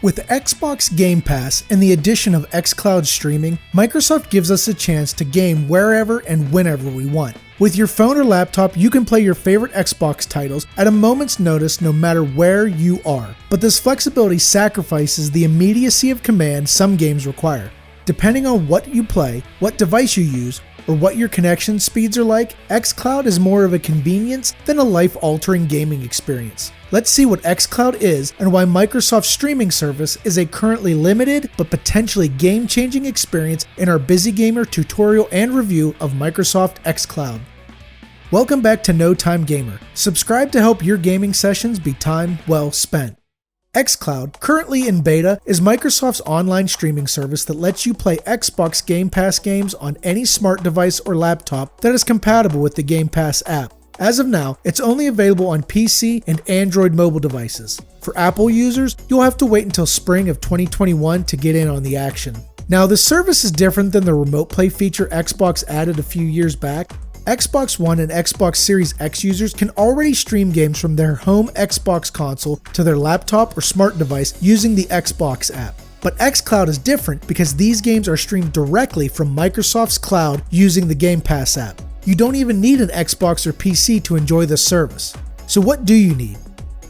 With Xbox Game Pass and the addition of xCloud streaming, Microsoft gives us a chance to game wherever and whenever we want. With your phone or laptop, you can play your favorite Xbox titles at a moment's notice no matter where you are. But this flexibility sacrifices the immediacy of command some games require. Depending on what you play, what device you use, or what your connection speeds are like, xCloud is more of a convenience than a life-altering gaming experience. Let's see what xCloud is and why Microsoft's streaming service is a currently limited but potentially game-changing experience in our Busy Gamer tutorial and review of Microsoft xCloud. Welcome back to No Time Gamer. Subscribe to help your gaming sessions be time well spent. xCloud, currently in beta, is Microsoft's online streaming service that lets you play Xbox Game Pass games on any smart device or laptop that is compatible with the Game Pass app. As of now, it's only available on PC and Android mobile devices. For Apple users, you'll have to wait until spring of 2021 to get in on the action. Now, this service is different than the remote play feature Xbox added a few years back. Xbox One and Xbox Series X users can already stream games from their home Xbox console to their laptop or smart device using the Xbox app. But xCloud is different because these games are streamed directly from Microsoft's cloud using the Game Pass app. You don't even need an Xbox or PC to enjoy this service. So what do you need?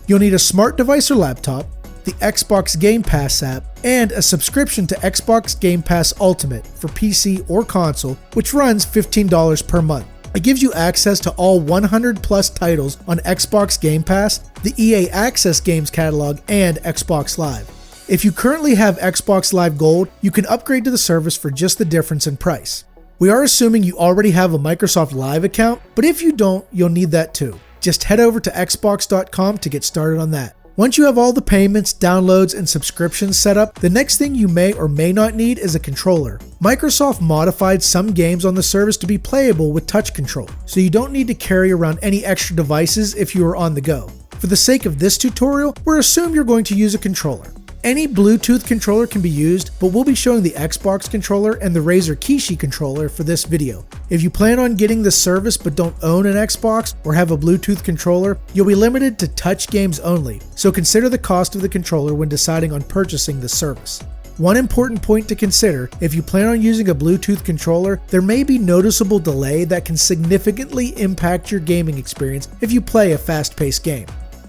You'll need a smart device or laptop, the Xbox Game Pass app, and a subscription to Xbox Game Pass Ultimate for PC or console, which runs $15 per month. It gives you access to all 100 plus titles on Xbox Game Pass, the EA Access Games catalog, and Xbox Live. If you currently have Xbox Live Gold, you can upgrade to the service for just the difference in price. We are assuming you already have a Microsoft Live account, but if you don't, you'll need that too. Just head over to xbox.com to get started on that. Once you have all the payments, downloads, and subscriptions set up, the next thing you may or may not need is a controller. Microsoft modified some games on the service to be playable with touch control, so you don't need to carry around any extra devices if you are on the go. For the sake of this tutorial, we're assuming you're going to use a controller. Any Bluetooth controller can be used, but we'll be showing the Xbox controller and the Razer Kishi controller for this video. If you plan on getting the service but don't own an Xbox or have a Bluetooth controller, you'll be limited to touch games only, so consider the cost of the controller when deciding on purchasing the service. One important point to consider, if you plan on using a Bluetooth controller, there may be noticeable delay that can significantly impact your gaming experience if you play a fast-paced game.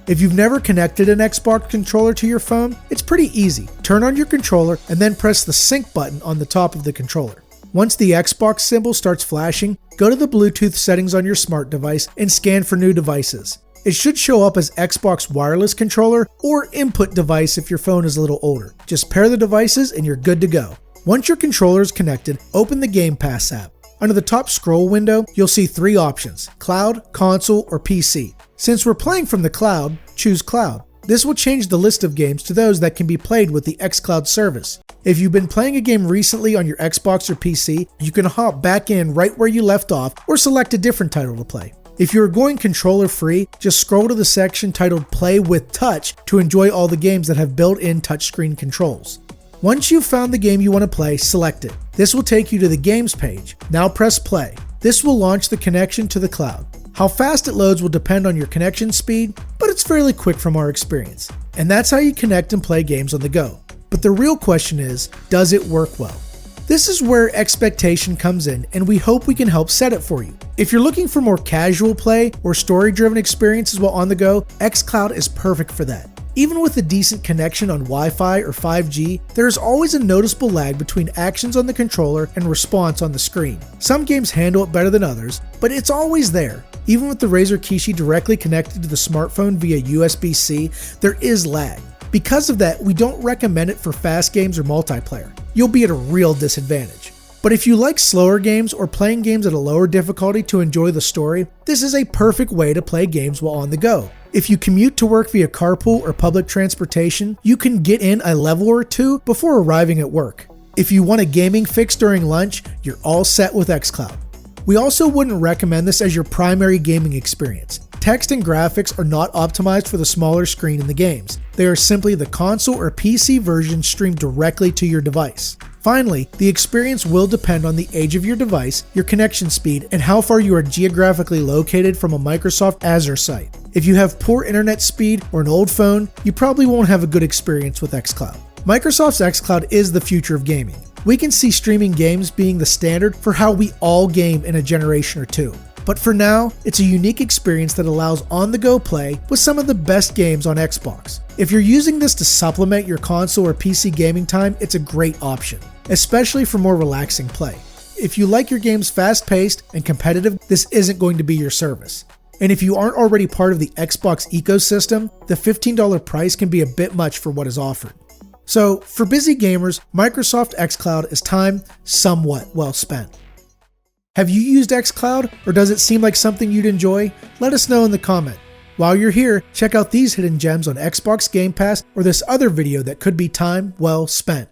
If you've never connected an Xbox controller to your phone, it's pretty easy. Turn on your controller and then press the sync button on the top of the controller. Once the Xbox symbol starts flashing, go to the Bluetooth settings on your smart device and scan for new devices. It should show up as Xbox wireless controller or input device if your phone is a little older. Just pair the devices and you're good to go. Once your controller is connected, open the Game Pass app. Under the top scroll window, you'll see three options: cloud, console, or PC. Since we're playing from the cloud, choose cloud. This will change the list of games to those that can be played with the xCloud service. If you've been playing a game recently on your Xbox or PC, you can hop back in right where you left off or select a different title to play. If you're going controller free, just scroll to the section titled Play with Touch to enjoy all the games that have built-in touchscreen controls. Once you've found the game you want to play, select it. This will take you to the games page. Now press play. This will launch the connection to the cloud. How fast it loads will depend on your connection speed, but it's fairly quick from our experience. And that's how you connect and play games on the go. But the real question is, does it work well? This is where expectation comes in, and we hope we can help set it for you. If you're looking for more casual play or story-driven experiences while on the go, xCloud is perfect for that. Even with a decent connection on Wi-Fi or 5G, there is always a noticeable lag between actions on the controller and response on the screen. Some games handle it better than others, but it's always there. Even with the Razer Kishi directly connected to the smartphone via USB-C, there is lag. Because of that, we don't recommend it for fast games or multiplayer. You'll be at a real disadvantage. But if you like slower games or playing games at a lower difficulty to enjoy the story, this is a perfect way to play games while on the go. If you commute to work via carpool or public transportation, you can get in a level or two before arriving at work. If you want a gaming fix during lunch, you're all set with xCloud. We also wouldn't recommend this as your primary gaming experience. Text and graphics are not optimized for the smaller screen in the games. They are simply the console or PC version streamed directly to your device. Finally, the experience will depend on the age of your device, your connection speed, and how far you are geographically located from a Microsoft Azure site. If you have poor internet speed or an old phone, you probably won't have a good experience with xCloud. Microsoft's xCloud is the future of gaming. We can see streaming games being the standard for how we all game in a generation or two. But for now, it's a unique experience that allows on-the-go play with some of the best games on Xbox. If you're using this to supplement your console or PC gaming time, it's a great option, especially for more relaxing play. If you like your games fast-paced and competitive, this isn't going to be your service. And if you aren't already part of the Xbox ecosystem, the $15 price can be a bit much for what is offered. So, for busy gamers, Microsoft xCloud is time somewhat well spent. Have you used xCloud, or does it seem like something you'd enjoy? Let us know in the comment. While you're here, check out these hidden gems on Xbox Game Pass or this other video that could be time well spent.